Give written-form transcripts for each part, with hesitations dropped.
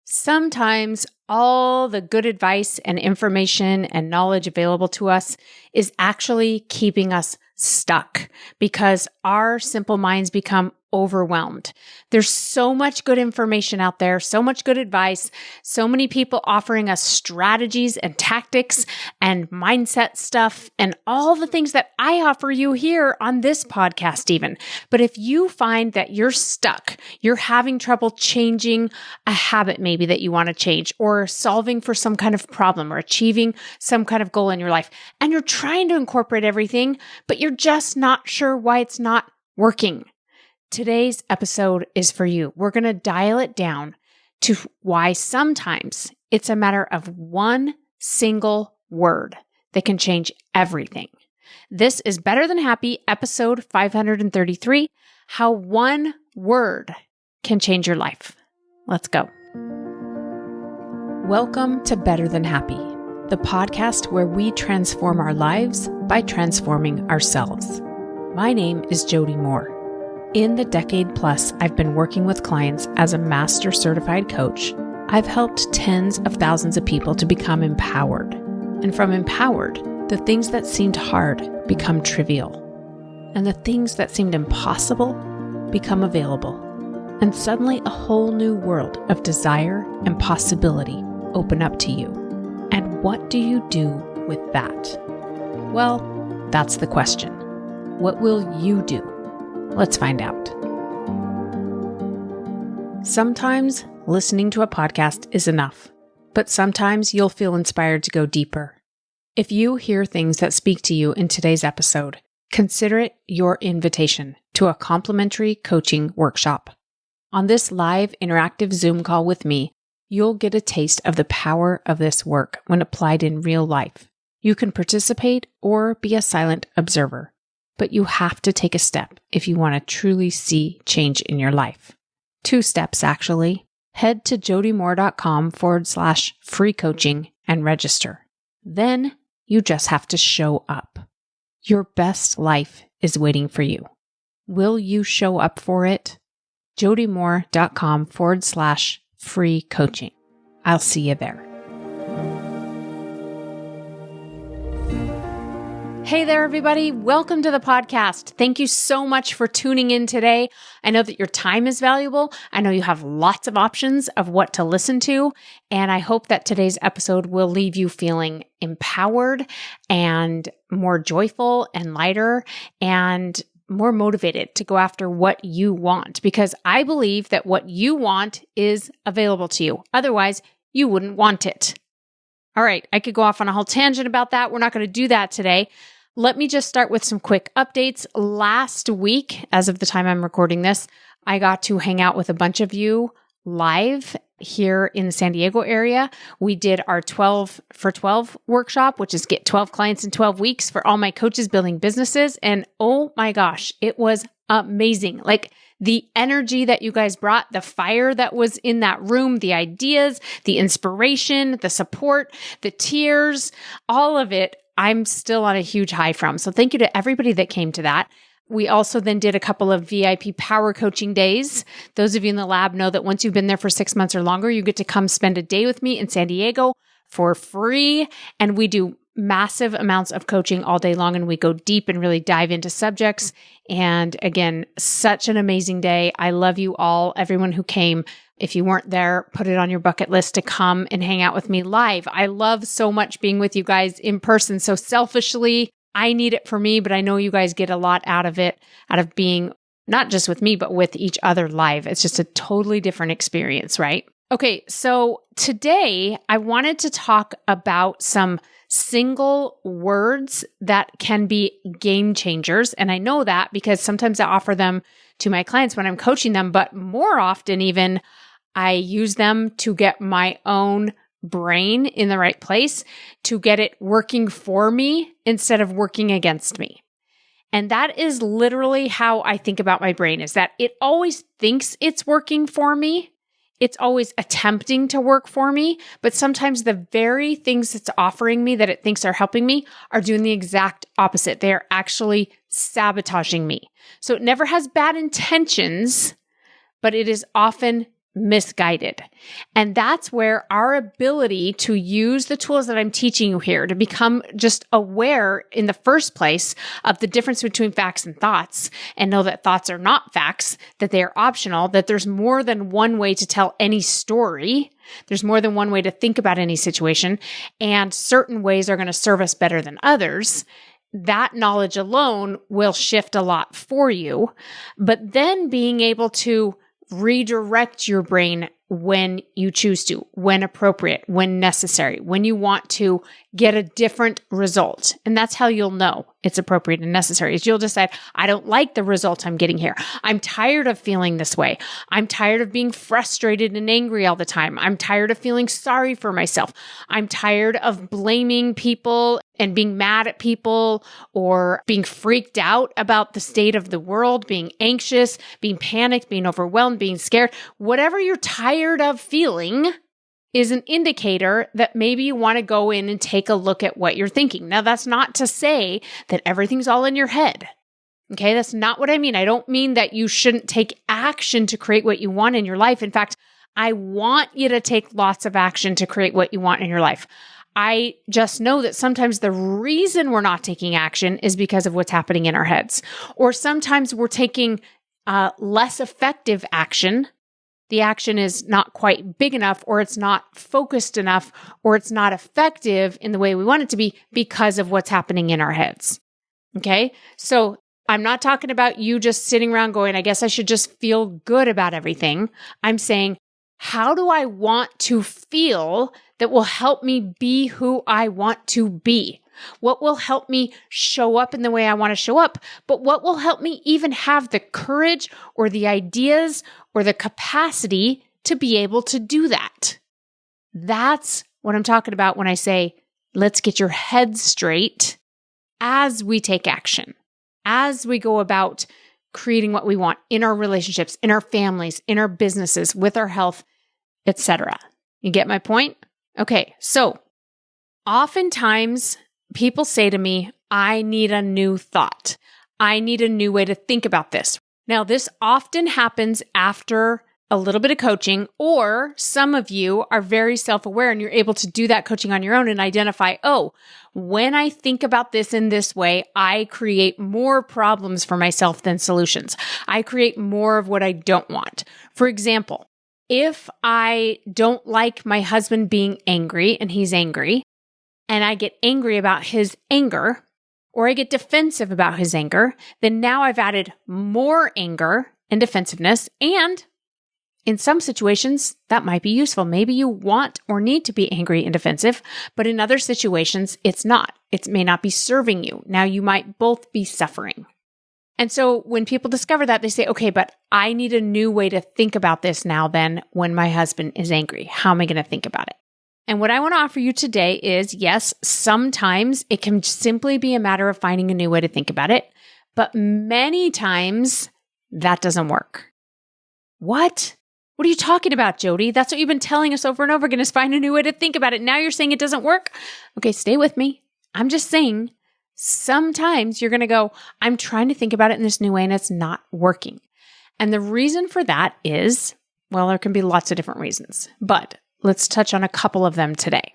Sometimes all the good advice and information and knowledge available to us is actually keeping us stuck because our simple minds become overwhelmed. There's so much good information out there, so much good advice, so many people offering us strategies and tactics and mindset stuff and all the things that I offer you here on this podcast even. But if you find that you're stuck, you're having trouble changing a habit maybe that you want to change or solving for some kind of problem or achieving some kind of goal in your life, and you're trying to incorporate everything, but you're just not sure why it's not working, today's episode is for you. We're going to dial it down to why sometimes it's a matter of one single word that can change everything. This is Better Than Happy, episode 533, How One Word Can Change Your Life. Let's go. Welcome to Better Than Happy, the podcast where we transform our lives by transforming ourselves. My name is Jody Moore. In the decade plus I've been working with clients as a master certified coach, I've helped tens of thousands of people to become empowered. And from empowered, the things that seemed hard become trivial. And the things that seemed impossible become available. And suddenly a whole new world of desire and possibility open up to you. And what do you do with that? Well, that's the question. What will you do? Let's find out. Sometimes listening to a podcast is enough, but sometimes you'll feel inspired to go deeper. If you hear things that speak to you in today's episode, consider it your invitation to a complimentary coaching workshop. On this live interactive Zoom call with me, you'll get a taste of the power of this work when applied in real life. You can participate or be a silent observer. But you have to take a step if you want to truly see change in your life. 2 steps, actually. Head to jodymore.com/free coaching and register. Then you just have to show up. Your best life is waiting for you. Will you show up for it? jodymore.com/free coaching. I'll see you there. Hey there, everybody. Welcome to the podcast. Thank you so much for tuning in today. I know that your time is valuable. I know you have lots of options of what to listen to. And I hope that today's episode will leave you feeling empowered and more joyful and lighter and more motivated to go after what you want. Because I believe that what you want is available to you. Otherwise, you wouldn't want it. All right. I could go off on a whole tangent about that. We're not going to do that today. Let me just start with some quick updates. Last week, as of the time I'm recording this, I got to hang out with a bunch of you live here in the San Diego area. We did our 12 for 12 workshop, which is get 12 clients in 12 weeks for all my coaches building businesses. And oh my gosh, it was amazing. Like the energy that you guys brought, the fire that was in that room, the ideas, the inspiration, the support, the tears, all of it. I'm still on a huge high from. So thank you to everybody that came to that. We also then did a couple of VIP power coaching days. Those of you in the lab know that once you've been there for 6 months or longer, you get to come spend a day with me in San Diego for free. And we do massive amounts of coaching all day long, and we go deep and really dive into subjects. And again, such an amazing day. I love you all, everyone who came. If you weren't there, put it on your bucket list to come and hang out with me live. I love so much being with you guys in person. So selfishly, I need it for me, but I know you guys get a lot out of it, out of being not just with me, but with each other live. It's just a totally different experience, right? Okay, so today I wanted to talk about some single words that can be game changers. And I know that because sometimes I offer them to my clients when I'm coaching them, but more often even I use them to get my own brain in the right place, to get it working for me instead of working against me. And that is literally how I think about my brain, is that it always thinks it's working for me. It's always attempting to work for me, but sometimes the very things it's offering me that it thinks are helping me are doing the exact opposite. They are actually sabotaging me. So it never has bad intentions, but it is often misguided. And that's where our ability to use the tools that I'm teaching you here to become just aware in the first place of the difference between facts and thoughts, and know that thoughts are not facts, that they are optional, that there's more than one way to tell any story. There's more than one way to think about any situation, and certain ways are going to serve us better than others. That knowledge alone will shift a lot for you. But then being able to redirect your brain when you choose to, when appropriate, when necessary, when you want to get a different result. And that's how you'll know it's appropriate and necessary, is you'll decide, I don't like the result I'm getting here. I'm tired of feeling this way. I'm tired of being frustrated and angry all the time. I'm tired of feeling sorry for myself. I'm tired of blaming people and being mad at people, or being freaked out about the state of the world, being anxious, being panicked, being overwhelmed, being scared. Whatever you're tired of feeling is an indicator that maybe you want to go in and take a look at what you're thinking. Now, that's not to say that everything's all in your head. Okay, that's not what I mean. I don't mean that you shouldn't take action to create what you want in your life. In fact, I want you to take lots of action to create what you want in your life. I just know that sometimes the reason we're not taking action is because of what's happening in our heads. Or sometimes we're taking less effective action. The action is not quite big enough, or it's not focused enough, or it's not effective in the way we want it to be because of what's happening in our heads. Okay? So I'm not talking about you just sitting around going, I guess I should just feel good about everything. I'm saying, how do I want to feel that will help me be who I want to be? What will help me show up in the way I want to show up? But what will help me even have the courage or the ideas or the capacity to be able to do that? That's what I'm talking about when I say, let's get your head straight as we take action, as we go about creating what we want in our relationships, in our families, in our businesses, with our health, etc. You get my point? Okay, so oftentimes people say to me, I need a new thought. I need a new way to think about this. Now, this often happens after a little bit of coaching, or some of you are very self-aware and you're able to do that coaching on your own and identify, oh, when I think about this in this way, I create more problems for myself than solutions. I create more of what I don't want. For example, if I don't like my husband being angry and he's angry, and I get angry about his anger, or I get defensive about his anger, then now I've added more anger and defensiveness. And in some situations, that might be useful. Maybe you want or need to be angry and defensive, but in other situations, it's not. It may not be serving you. Now you might both be suffering. And so when people discover that, they say, okay, but I need a new way to think about this now then when my husband is angry. How am I going to think about it? And what I want to offer you today is, yes, sometimes it can simply be a matter of finding a new way to think about it, but many times that doesn't work. What? What are you talking about, Jody? That's what you've been telling us over and over again, is find a new way to think about it. Now you're saying it doesn't work? Okay, stay with me. I'm just saying sometimes you're going to go, I'm trying to think about it in this new way and it's not working. And the reason for that is, well, there can be lots of different reasons, but let's touch on a couple of them today.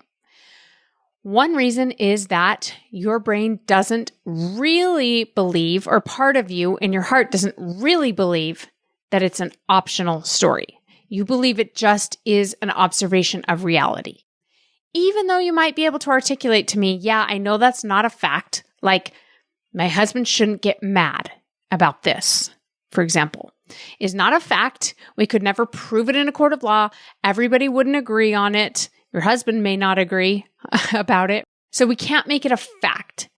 One reason is that your brain doesn't really believe, or part of you in your heart doesn't really believe, that it's an optional story. You believe it just is an observation of reality. Even though you might be able to articulate to me, yeah, I know that's not a fact. Like, my husband shouldn't get mad about this, for example, is not a fact. We could never prove it in a court of law. Everybody wouldn't agree on it. Your husband may not agree about it. So we can't make it a fact.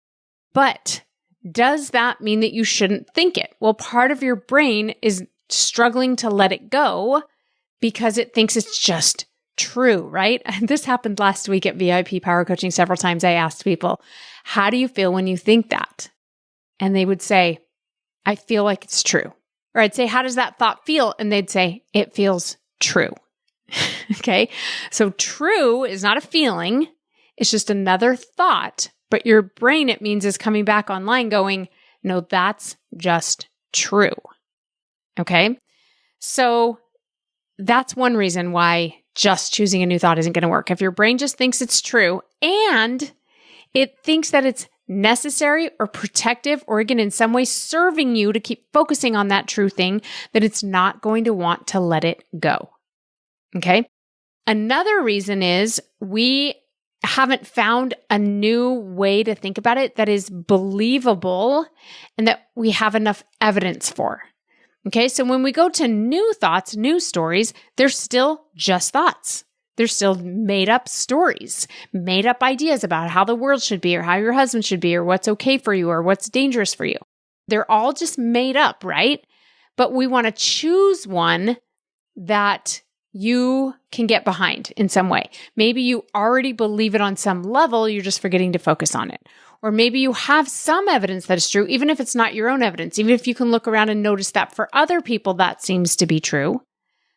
But does that mean that you shouldn't think it? Well, part of your brain is struggling to let it go because it thinks it's just true, right? And this happened last week at VIP Power Coaching several times. I asked people, how do you feel when you think that? And they would say, I feel like it's true. Or I'd say, how does that thought feel? And they'd say, it feels true. Okay. So true is not a feeling. It's just another thought, but your brain, it means, is coming back online going, no, that's just true. Okay. So that's one reason why just choosing a new thought isn't going to work. If your brain just thinks it's true and it thinks that it's necessary or protective or again, in some way serving you to keep focusing on that true thing, then it's not going to want to let it go. Okay. Another reason is we haven't found a new way to think about it that is believable and that we have enough evidence for. Okay. So when we go to new thoughts, new stories, they're still just thoughts. They're still made up stories, made up ideas about how the world should be or how your husband should be or what's okay for you or what's dangerous for you. They're all just made up, right? But we want to choose one that you can get behind in some way. Maybe you already believe it on some level, you're just forgetting to focus on it. Or maybe you have some evidence that is true, even if it's not your own evidence, even if you can look around and notice that for other people that seems to be true.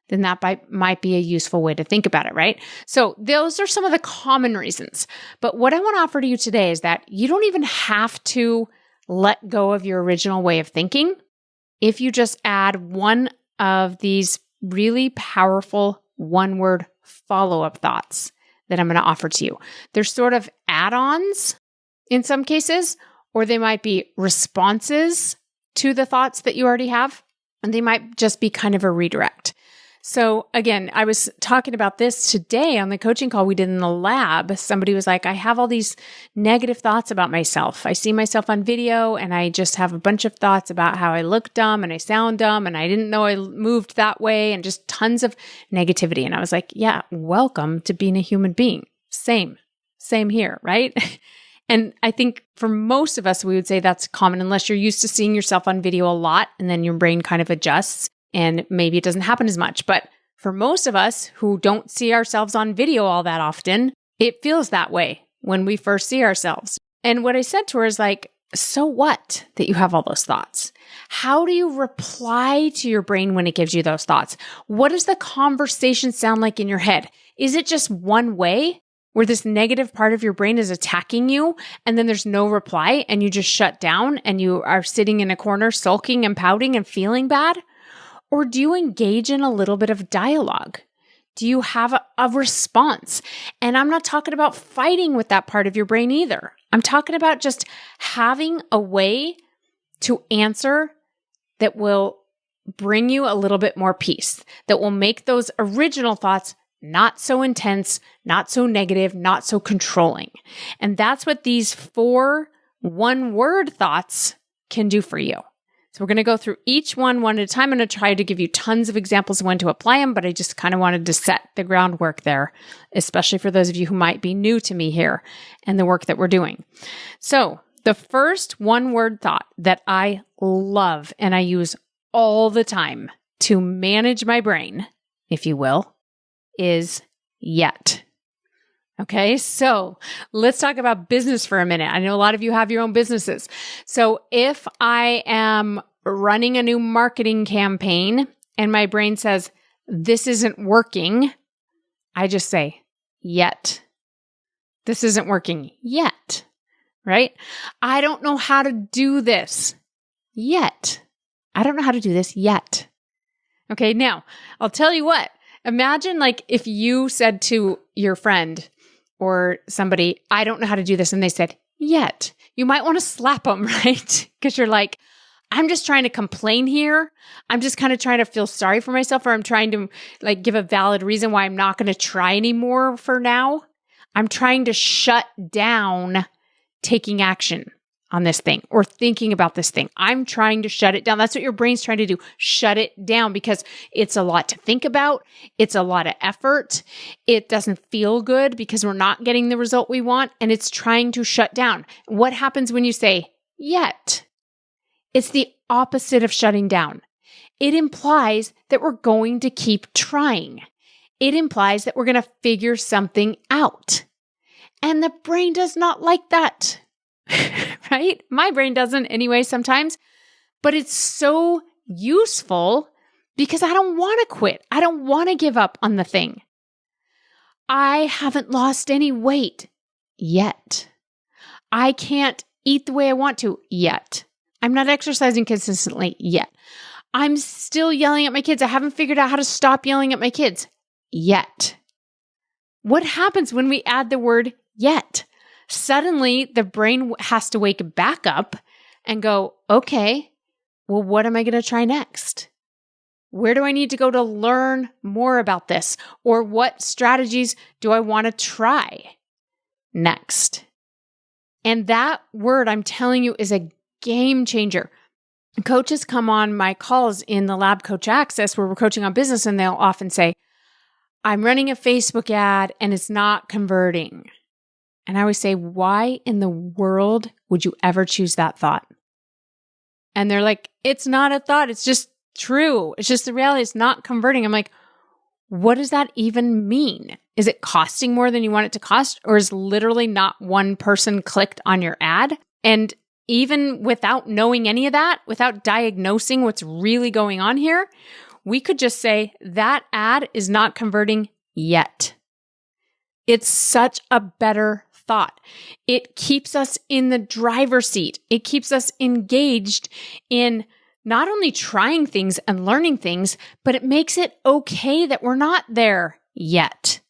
Then that might be a useful way to think about it, right? So those are some of the common reasons. But what I want to offer to you today is that you don't even have to let go of your original way of thinking if you just add one of these really powerful one-word follow-up thoughts that I'm going to offer to you. They're sort of add-ons in some cases, or they might be responses to the thoughts that you already have, and they might just be kind of a redirect. So again, I was talking about this today on the coaching call we did in the lab. Somebody was like, I have all these negative thoughts about myself. I see myself on video and I just have a bunch of thoughts about how I look dumb and I sound dumb and I didn't know I moved that way and just tons of negativity. And I was like, yeah, welcome to being a human being. Same here, right? And I think for most of us, we would say that's common unless you're used to seeing yourself on video a lot and then your brain kind of adjusts. And maybe it doesn't happen as much. But for most of us who don't see ourselves on video all that often, it feels that way when we first see ourselves. And what I said to her is like, so what that you have all those thoughts? How do you reply to your brain when it gives you those thoughts? What does the conversation sound like in your head? Is it just one way where this negative part of your brain is attacking you and then there's no reply and you just shut down and you are sitting in a corner sulking and pouting and feeling bad? Or do you engage in a little bit of dialogue? Do you have a response? And I'm not talking about fighting with that part of your brain either. I'm talking about just having a way to answer that will bring you a little bit more peace, that will make those original thoughts not so intense, not so negative, not so controlling. And that's what these 4 one-word thoughts can do for you. So we're going to go through each one at a time. I'm going to try to give you tons of examples of when to apply them, but I just kind of wanted to set the groundwork there, especially for those of you who might be new to me here and the work that we're doing. So the first one-word thought that I love and I use all the time to manage my brain, if you will, is yet. Okay, so let's talk about business for a minute. I know a lot of you have your own businesses. So if I am running a new marketing campaign and my brain says, this isn't working, I just say, yet. This isn't working yet, right? I don't know how to do this yet. I don't know how to do this yet. Okay, now I'll tell you what. Imagine like if you said to your friend or somebody, I don't know how to do this, and they said, yet. You might want to slap them, right? Because you're like, I'm just trying to complain here. I'm just kind of trying to feel sorry for myself, or I'm trying to like give a valid reason why I'm not going to try anymore for now. I'm trying to shut down taking action on this thing or thinking about this thing. I'm trying to shut it down. That's what your brain's trying to do. Shut it down because it's a lot to think about. It's a lot of effort. It doesn't feel good because we're not getting the result we want, and it's trying to shut down. What happens when you say yet? It's the opposite of shutting down. It implies that we're going to keep trying. It implies that we're going to figure something out. And the brain does not like that. Right? My brain doesn't anyway sometimes, but it's so useful because I don't want to quit. I don't want to give up on the thing. I haven't lost any weight yet. I can't eat the way I want to yet. I'm not exercising consistently yet. I'm still yelling at my kids. I haven't figured out how to stop yelling at my kids yet. What happens when we add the word yet? Suddenly, the brain has to wake back up and go, okay, well, what am I going to try next? Where do I need to go to learn more about this? Or what strategies do I want to try next? And that word, I'm telling you, is a game changer. Coaches come on my calls in the Lab Coach Access where we're coaching on business, and they'll often say, I'm running a Facebook ad and it's not converting. And I always say, why in the world would you ever choose that thought? And they're like, it's not a thought. It's just true. It's just the reality. It's not converting. I'm like, what does that even mean? Is it costing more than you want it to cost? Or is literally not one person clicked on your ad? And even without knowing any of that, without diagnosing what's really going on here, we could just say that ad is not converting yet. It's such a better thought. It keeps us in the driver's seat. It keeps us engaged in not only trying things and learning things, but it makes it okay that we're not there yet.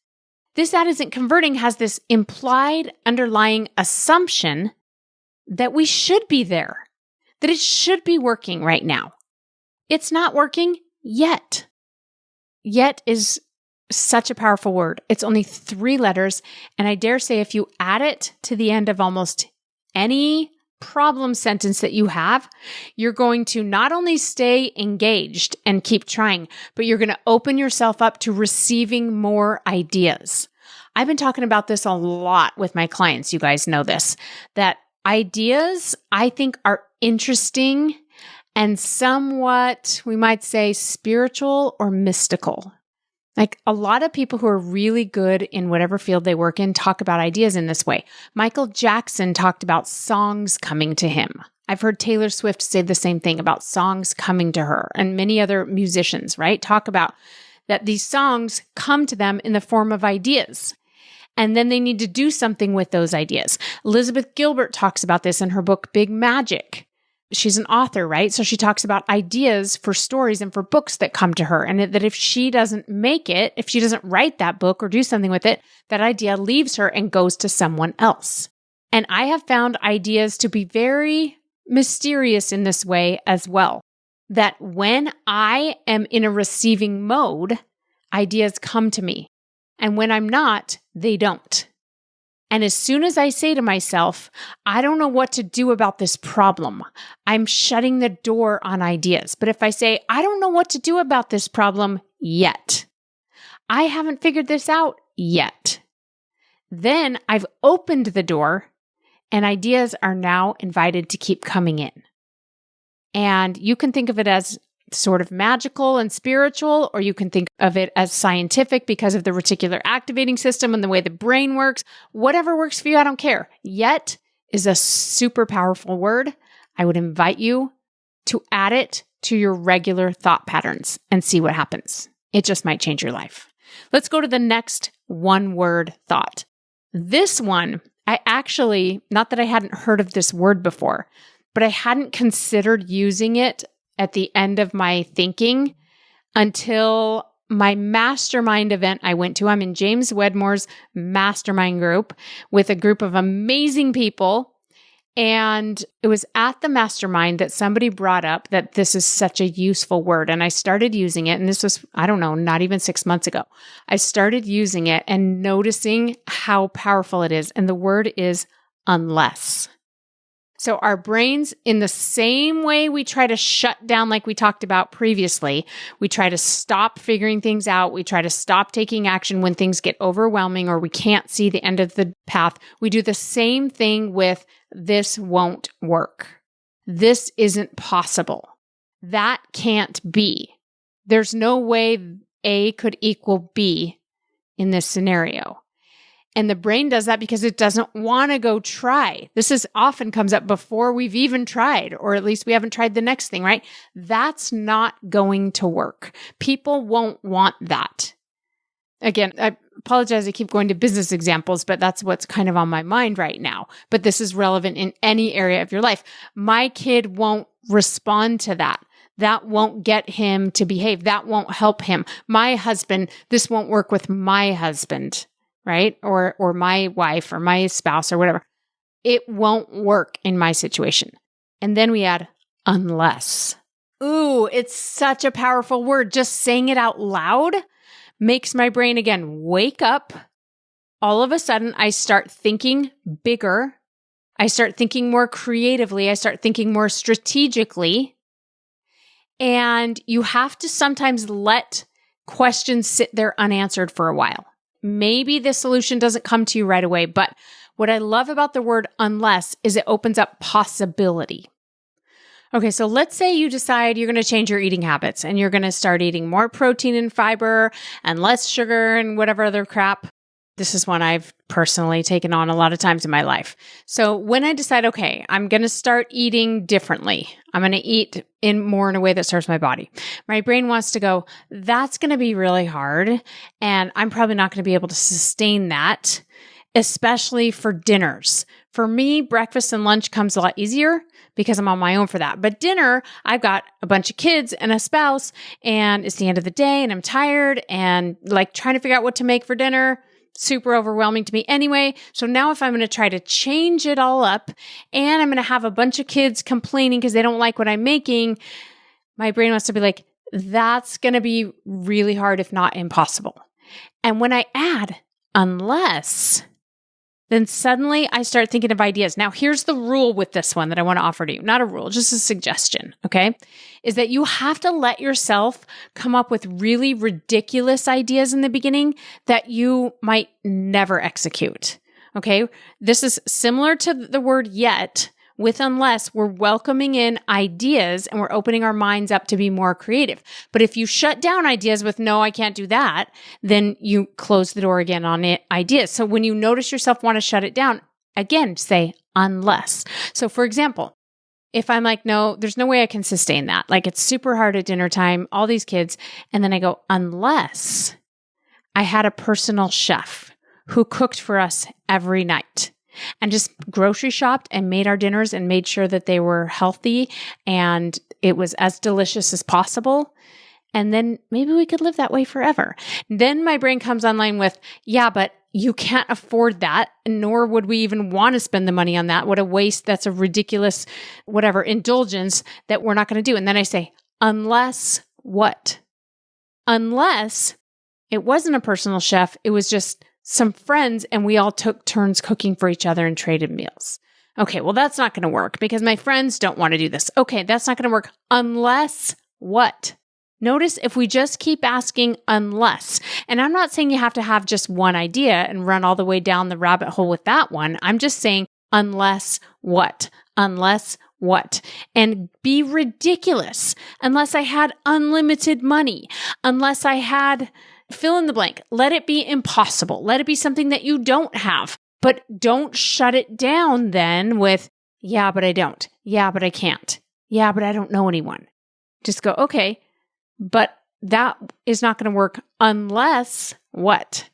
This ad isn't converting has this implied underlying assumption that we should be there, that it should be working right now. It's not working yet. Yet is such a powerful word. It's only 3 letters, and I dare say if you add it to the end of almost any problem sentence that you have, you're going to not only stay engaged and keep trying, but you're going to open yourself up to receiving more ideas. I've been talking about this a lot with my clients. You guys know this, that ideas, I think, are interesting and somewhat, we might say, spiritual or mystical. Like a lot of people who are really good in whatever field they work in talk about ideas in this way. Michael Jackson talked about songs coming to him. I've heard Taylor Swift say the same thing about songs coming to her, and many other musicians, right? Talk about that these songs come to them in the form of ideas. And then they need to do something with those ideas. Elizabeth Gilbert talks about this in her book, Big Magic. She's an author, right? So she talks about ideas for stories and for books that come to her. And that if she doesn't make it, if she doesn't write that book or do something with it, that idea leaves her and goes to someone else. And I have found ideas to be very mysterious in this way as well. That when I am in a receiving mode, ideas come to me. And when I'm not, they don't. And as soon as I say to myself, I don't know what to do about this problem, I'm shutting the door on ideas. But if I say, I don't know what to do about this problem yet, I haven't figured this out yet, then I've opened the door and ideas are now invited to keep coming in. And you can think of it as sort of magical and spiritual, or you can think of it as scientific because of the reticular activating system and the way the brain works. Whatever works for you, I don't care. Yet is a super powerful word. I would invite you to add it to your regular thought patterns and see what happens. It just might change your life. Let's go to the next one-word thought. This one, I actually, not that I hadn't heard of this word before, but I hadn't considered using it at the end of my thinking until my mastermind event I went to. I'm in James Wedmore's mastermind group with a group of amazing people. And it was at the mastermind that somebody brought up that this is such a useful word. And I started using it. And this was, I don't know, not even 6 months ago. I started using it and noticing how powerful it is. And the word is unless. So our brains, in the same way we try to shut down like we talked about previously, we try to stop figuring things out, we try to stop taking action when things get overwhelming or we can't see the end of the path. We do the same thing with this won't work. This isn't possible. That can't be. There's no way A could equal B in this scenario. And the brain does that because it doesn't want to go try. This is often comes up before we've even tried, or at least we haven't tried the next thing, right? That's not going to work. People won't want that. Again, I apologize. I keep going to business examples, but that's what's kind of on my mind right now. But this is relevant in any area of your life. My kid won't respond to that. That won't get him to behave. That won't help him. My husband, this won't work with my husband, right? Or my wife or my spouse or whatever. It won't work in my situation. And then we add unless. Ooh, it's such a powerful word. Just saying it out loud makes my brain again wake up. All of a sudden, I start thinking bigger. I start thinking more creatively. I start thinking more strategically. And you have to sometimes let questions sit there unanswered for a while. Maybe the solution doesn't come to you right away, but what I love about the word unless is it opens up possibility. Okay, so let's say you decide you're going to change your eating habits and you're going to start eating more protein and fiber and less sugar and whatever other crap. This is one I've personally taken on a lot of times in my life. So when I decide, okay, I'm going to start eating differently, I'm going to eat in a way that serves my body. My brain wants to go, that's going to be really hard. And I'm probably not going to be able to sustain that, especially for dinners. For me, breakfast and lunch comes a lot easier because I'm on my own for that. But dinner, I've got a bunch of kids and a spouse, and it's the end of the day and I'm tired and like trying to figure out what to make for dinner. Super overwhelming to me anyway. So now if I'm going to try to change it all up and I'm going to have a bunch of kids complaining because they don't like what I'm making, my brain wants to be like, that's going to be really hard, if not impossible. And when I add unless, then suddenly I start thinking of ideas. Now, here's the rule with this one that I want to offer to you. Not a rule, just a suggestion, okay? Is that you have to let yourself come up with really ridiculous ideas in the beginning that you might never execute, okay? This is similar to the word yet. With unless, we're welcoming in ideas and we're opening our minds up to be more creative. But if you shut down ideas with, no, I can't do that, then you close the door again on ideas. So when you notice yourself want to shut it down, again, say unless. So for example, if I'm like, no, there's no way I can sustain that. Like it's super hard at dinner time, all these kids. And then I go, unless I had a personal chef who cooked for us every night and just grocery shopped and made our dinners and made sure that they were healthy and it was as delicious as possible. And then maybe we could live that way forever. Then my brain comes online with, yeah, but you can't afford that, nor would we even want to spend the money on that. What a waste. That's a ridiculous, whatever, indulgence that we're not going to do. And then I say, unless what? Unless it wasn't a personal chef, it was just some friends and we all took turns cooking for each other and traded meals. Okay, well, that's not going to work because my friends don't want to do this. Okay, that's not going to work unless what? Notice if we just keep asking unless, and I'm not saying you have to have just one idea and run all the way down the rabbit hole with that one. I'm just saying unless what? Unless what? And be ridiculous. Unless I had unlimited money, unless I had fill in the blank. Let it be impossible. Let it be something that you don't have, but don't shut it down then with, yeah, but I don't. Yeah, but I can't. Yeah, but I don't know anyone. Just go, okay, but that is not going to work unless what?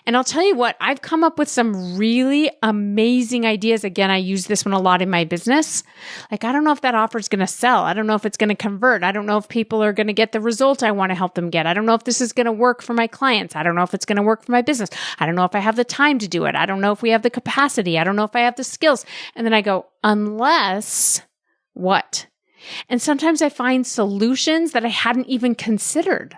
And I'll tell you what, I've come up with some really amazing ideas. Again, I use this one a lot in my business. Like, I don't know if that offer is going to sell. I don't know if it's going to convert. I don't know if people are going to get the result I want to help them get. I don't know if this is going to work for my clients. I don't know if it's going to work for my business. I don't know if I have the time to do it. I don't know if we have the capacity. I don't know if I have the skills. And then I go, unless what? And sometimes I find solutions that I hadn't even considered.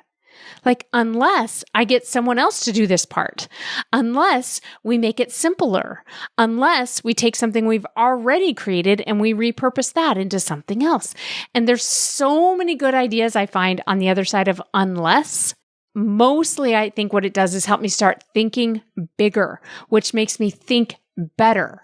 Like, unless I get someone else to do this part, unless we make it simpler, unless we take something we've already created and we repurpose that into something else. And there's so many good ideas I find on the other side of unless. Mostly, I think what it does is help me start thinking bigger, which makes me think better.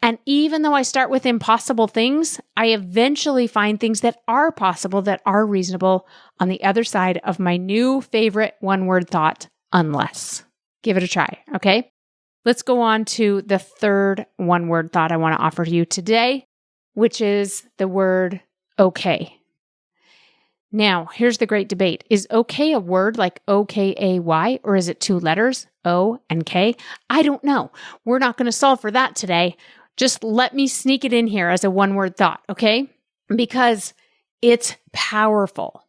And even though I start with impossible things, I eventually find things that are possible, that are reasonable on the other side of my new favorite one-word thought, unless. Give it a try, okay? Let's go on to the third one-word thought I want to offer to you today, which is the word okay. Now, here's the great debate. Is okay a word like O-K-A-Y, or is it two letters, O and K? I don't know. We're not going to solve for that today. Just let me sneak it in here as a one-word thought, okay? Because It's powerful.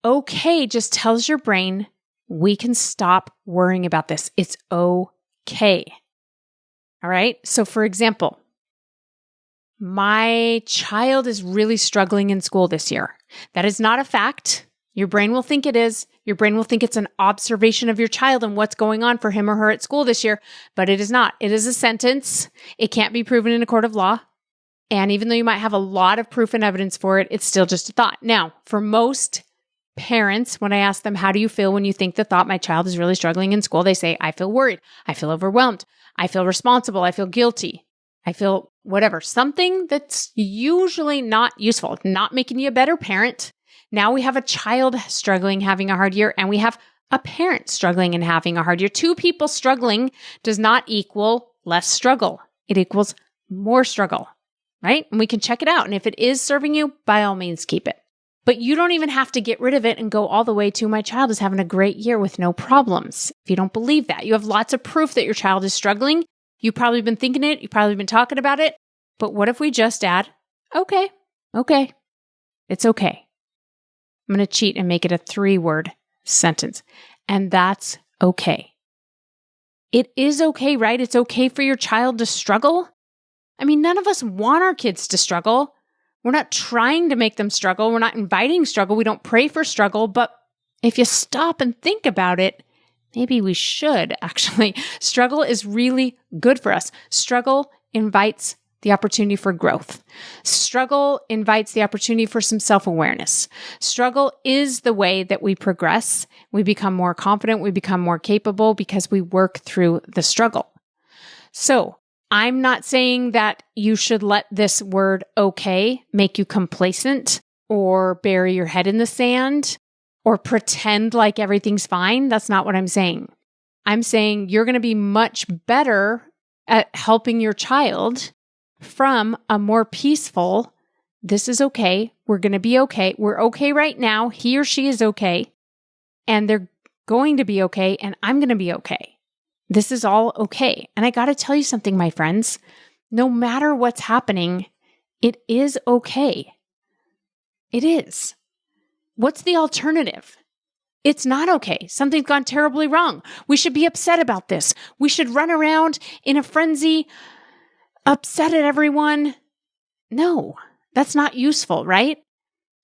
Okay just tells your brain, we can stop worrying about this. It's okay. All right. So for example, my child is really struggling in school this year. That is not a fact. Your brain will think it is. Your brain will think it's an observation of your child and what's going on for him or her at school this year, but it is not. It is a sentence. It can't be proven in a court of law. And even though you might have a lot of proof and evidence for it, it's still just a thought. Now, for most parents, when I ask them, how do you feel when you think the thought, my child is really struggling in school? They say, I feel worried. I feel overwhelmed. I feel responsible. I feel guilty. I feel whatever, something that's usually not useful, not making you a better parent. Now we have a child struggling, having a hard year, and we have a parent struggling and having a hard year. Two people struggling does not equal less struggle. It equals more struggle, right? And we can check it out. And if it is serving you, by all means, keep it. But you don't even have to get rid of it and go all the way to my child is having a great year with no problems. If you don't believe that, you have lots of proof that your child is struggling. You've probably been thinking it. You've probably been talking about it. But what if we just add, okay, it's okay. I'm going to cheat and make it a 3-word sentence. And that's okay. It is okay, right? It's okay for your child to struggle. I mean, none of us want our kids to struggle. We're not trying to make them struggle. We're not inviting struggle. We don't pray for struggle. But if you stop and think about it, maybe we should actually. Struggle is really good for us. Struggle invites the opportunity for growth. Struggle invites the opportunity for some self-awareness. Struggle is the way that we progress. We become more confident. We become more capable because we work through the struggle. So I'm not saying that you should let this word okay make you complacent or bury your head in the sand or pretend like everything's fine. That's not what I'm saying. I'm saying you're going to be much better at helping your child from a more peaceful, this is okay, we're going to be okay, we're okay right now, he or she is okay, and they're going to be okay, and I'm going to be okay. This is all okay. And I got to tell you something, my friends, no matter what's happening, it is okay. It is. What's the alternative? It's not okay. Something's gone terribly wrong. We should be upset about this. We should run around in a frenzy, upset at everyone. No, that's not useful, right?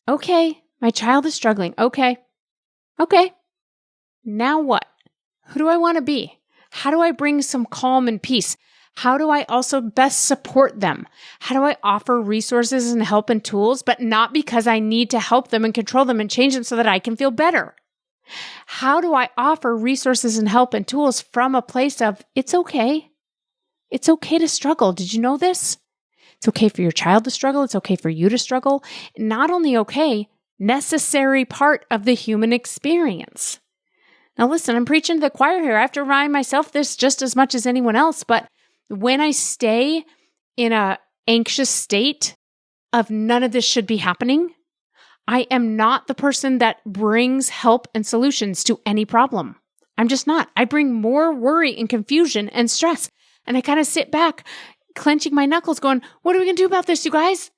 Okay, my child is struggling. Okay. Now what? Who do I want to be? How do I bring some calm and peace? How do I also best support them? How do I offer resources and help and tools, but not because I need to help them and control them and change them so that I can feel better? How do I offer resources and help and tools from a place of, it's okay. It's okay to struggle. Did you know this? It's okay for your child to struggle. It's okay for you to struggle. Not only okay, necessary part of the human experience. Now listen, I'm preaching to the choir here. I have to remind myself this just as much as anyone else. But when I stay in an anxious state of none of this should be happening, I am not the person that brings help and solutions to any problem. I'm just not. I bring more worry and confusion and stress. And I kind of sit back, clenching my knuckles, going, what are we going to do about this, you guys?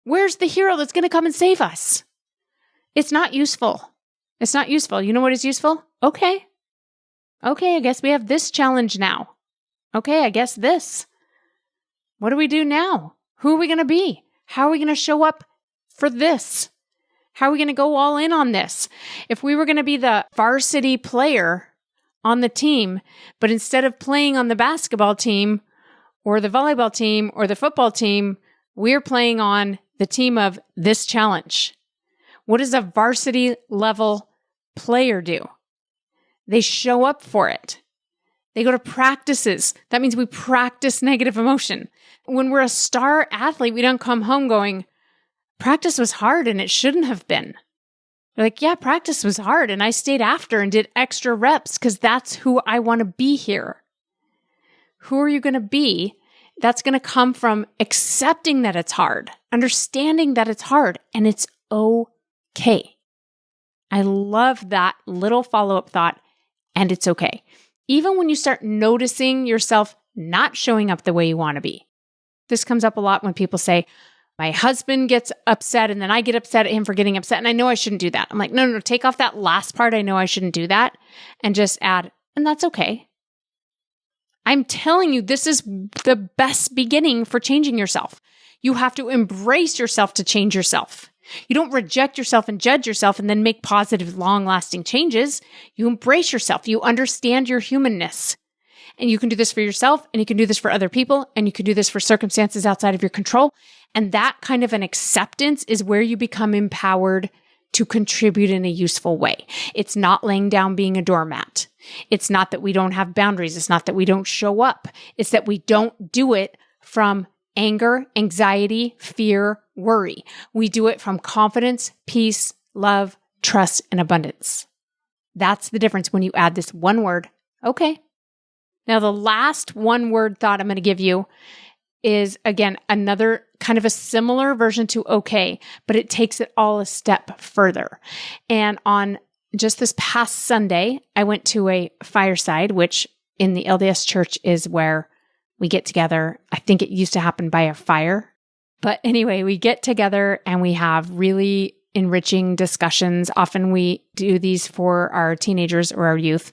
Where's the hero that's going to come and save us? It's not useful. It's not useful. You know what is useful? Okay, I guess we have this challenge now. Okay, I guess this. What do we do now? Who are we going to be? How are we going to show up for this? How are we going to go all in on this? If we were going to be the varsity player on the team, but instead of playing on the basketball team or the volleyball team or the football team, we're playing on the team of this challenge. What does a varsity level player do? They show up for it. They go to practices. That means we practice negative emotion. When we're a star athlete, we don't come home going, practice was hard and it shouldn't have been. They're like, yeah, practice was hard and I stayed after and did extra reps because that's who I want to be here. Who are you going to be? That's going to come from accepting that it's hard, understanding that it's hard, and it's okay. I love that little follow-up thought, and it's okay. Even when you start noticing yourself not showing up the way you want to be. This comes up a lot when people say, my husband gets upset and then I get upset at him for getting upset. And I know I shouldn't do that. I'm like, no, take off that last part. I know I shouldn't do that and just add, and that's okay. I'm telling you, this is the best beginning for changing yourself. You have to embrace yourself to change yourself. You don't reject yourself and judge yourself and then make positive, long-lasting changes. You embrace yourself. You understand your humanness. And you can do this for yourself, and you can do this for other people, and you can do this for circumstances outside of your control. And that kind of an acceptance is where you become empowered to contribute in a useful way. It's not laying down being a doormat. It's not that we don't have boundaries. It's not that we don't show up. It's that we don't do it from anger, anxiety, fear, worry. We do it from confidence, peace, love, trust, and abundance. That's the difference when you add this one word, okay. Now, the last one word thought I'm going to give you is, again, another kind of a similar version to okay, but it takes it all a step further. And on just this past Sunday, I went to a fireside, which in the LDS church is where we get together. I think it used to happen by a fire. But anyway, we get together and we have really enriching discussions. Often we do these for our teenagers or our youth.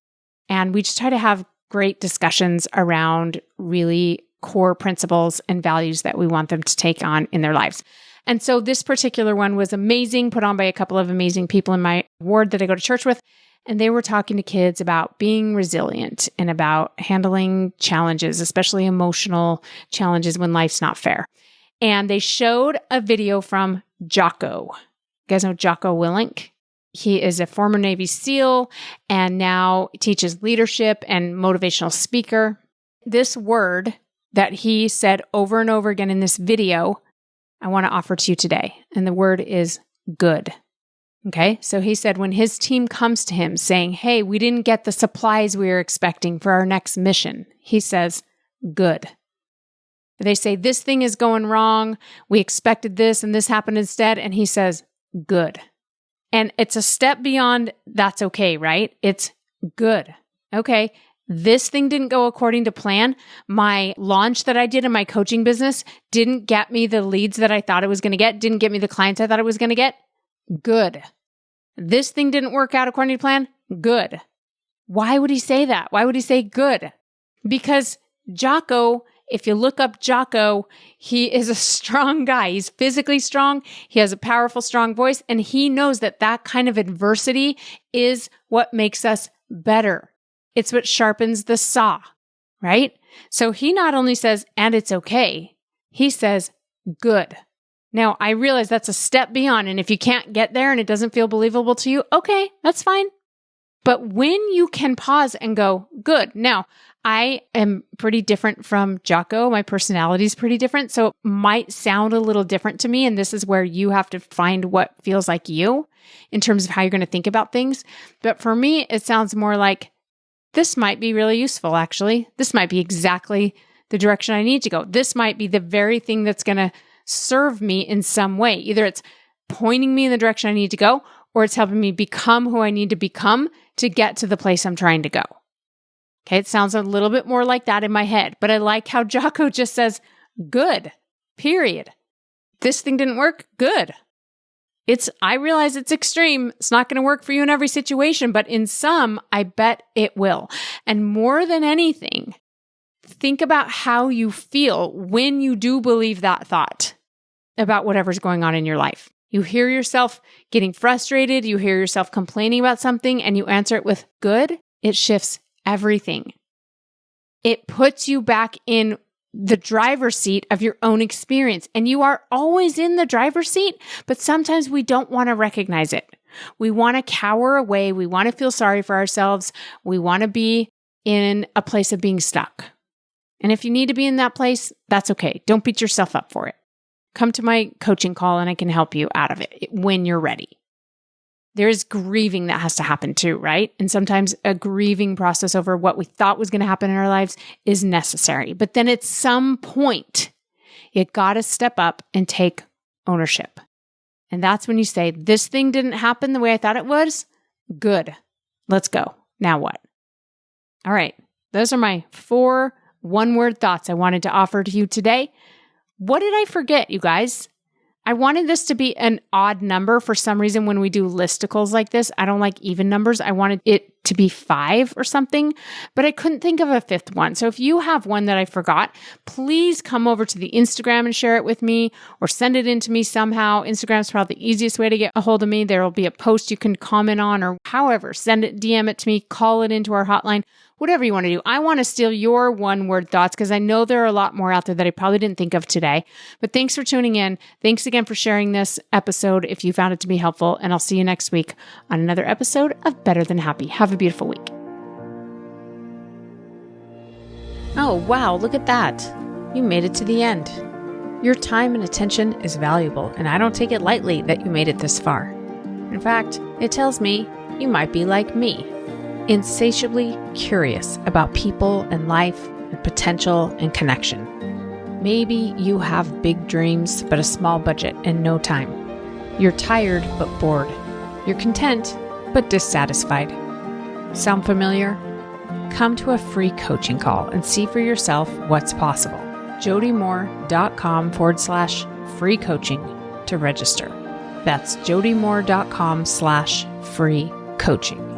And we just try to have great discussions around really core principles and values that we want them to take on in their lives. And so this particular one was amazing, put on by a couple of amazing people in my ward that I go to church with. And they were talking to kids about being resilient and about handling challenges, especially emotional challenges when life's not fair. And they showed a video from Jocko. You guys know Jocko Willink? He is a former Navy SEAL and now teaches leadership and motivational speaker. This word that he said over and over again in this video, I want to offer to you today. And the word is good. Okay, so he said when his team comes to him saying, hey, we didn't get the supplies we were expecting for our next mission, he says, good. They say, this thing is going wrong. We expected this and this happened instead. And he says, good. And it's a step beyond that's okay, right? It's good. Okay, this thing didn't go according to plan. My launch that I did in my coaching business didn't get me the leads that I thought it was going to get, didn't get me the clients I thought it was going to get. Good. This thing didn't work out according to plan. Good. Why would he say that? Why would he say good? Because Jocko, if you look up Jocko, he is a strong guy. He's physically strong. He has a powerful, strong voice, and he knows that that kind of adversity is what makes us better. It's what sharpens the saw, right? So he not only says, and it's okay, he says, good. Now, I realize that's a step beyond, and if you can't get there and it doesn't feel believable to you, okay, that's fine. But when you can pause and go, good. Now, I am pretty different from Jocko. My personality is pretty different, so it might sound a little different to me, and this is where you have to find what feels like you in terms of how you're going to think about things. But for me, it sounds more like, this might be really useful, actually. This might be exactly the direction I need to go. This might be the very thing that's going to serve me in some way. Either it's pointing me in the direction I need to go, or it's helping me become who I need to become to get to the place I'm trying to go. Okay, it sounds a little bit more like that in my head, but I like how Jocko just says, good, period. This thing didn't work, good. I realize it's extreme. It's not going to work for you in every situation, but in some, I bet it will. And more than anything, think about how you feel when you do believe that thought about whatever's going on in your life. You hear yourself getting frustrated, you hear yourself complaining about something, and you answer it with good, it shifts everything. It puts you back in the driver's seat of your own experience. And you are always in the driver's seat, but sometimes we don't want to recognize it. We want to cower away. We want to feel sorry for ourselves. We want to be in a place of being stuck. And if you need to be in that place, that's okay. Don't beat yourself up for it. Come to my coaching call and I can help you out of it when you're ready. There's grieving that has to happen too, right? And sometimes a grieving process over what we thought was going to happen in our lives is necessary. But then at some point, you got to step up and take ownership. And that's when you say, this thing didn't happen the way I thought it was. Good. Let's go. Now what? All right. Those are my 4 one-word thoughts I wanted to offer to you today. What did I forget, you guys? I wanted this to be an odd number for some reason when we do listicles like this. I don't like even numbers. I wanted it to be 5 or something, but I couldn't think of a fifth one. So if you have one that I forgot, please come over to the Instagram and share it with me or send it in to me somehow. Instagram's probably the easiest way to get a hold of me. There will be a post you can comment on or however, send it, DM it to me, call it into our hotline. Whatever you want to do. I want to steal your one-word thoughts because I know there are a lot more out there that I probably didn't think of today. But thanks for tuning in. Thanks again for sharing this episode if you found it to be helpful. And I'll see you next week on another episode of Better Than Happy. Have a beautiful week. Oh, wow. Look at that. You made it to the end. Your time and attention is valuable, and I don't take it lightly that you made it this far. In fact, it tells me you might be like me. Insatiably curious about people and life and potential and connection. Maybe you have big dreams but a small budget and no time. You're tired but bored. You're content but dissatisfied. Sound familiar? Come to a free coaching call and see for yourself what's possible. jodymoore.com/free coaching to register. That's jodymoore.com/free coaching.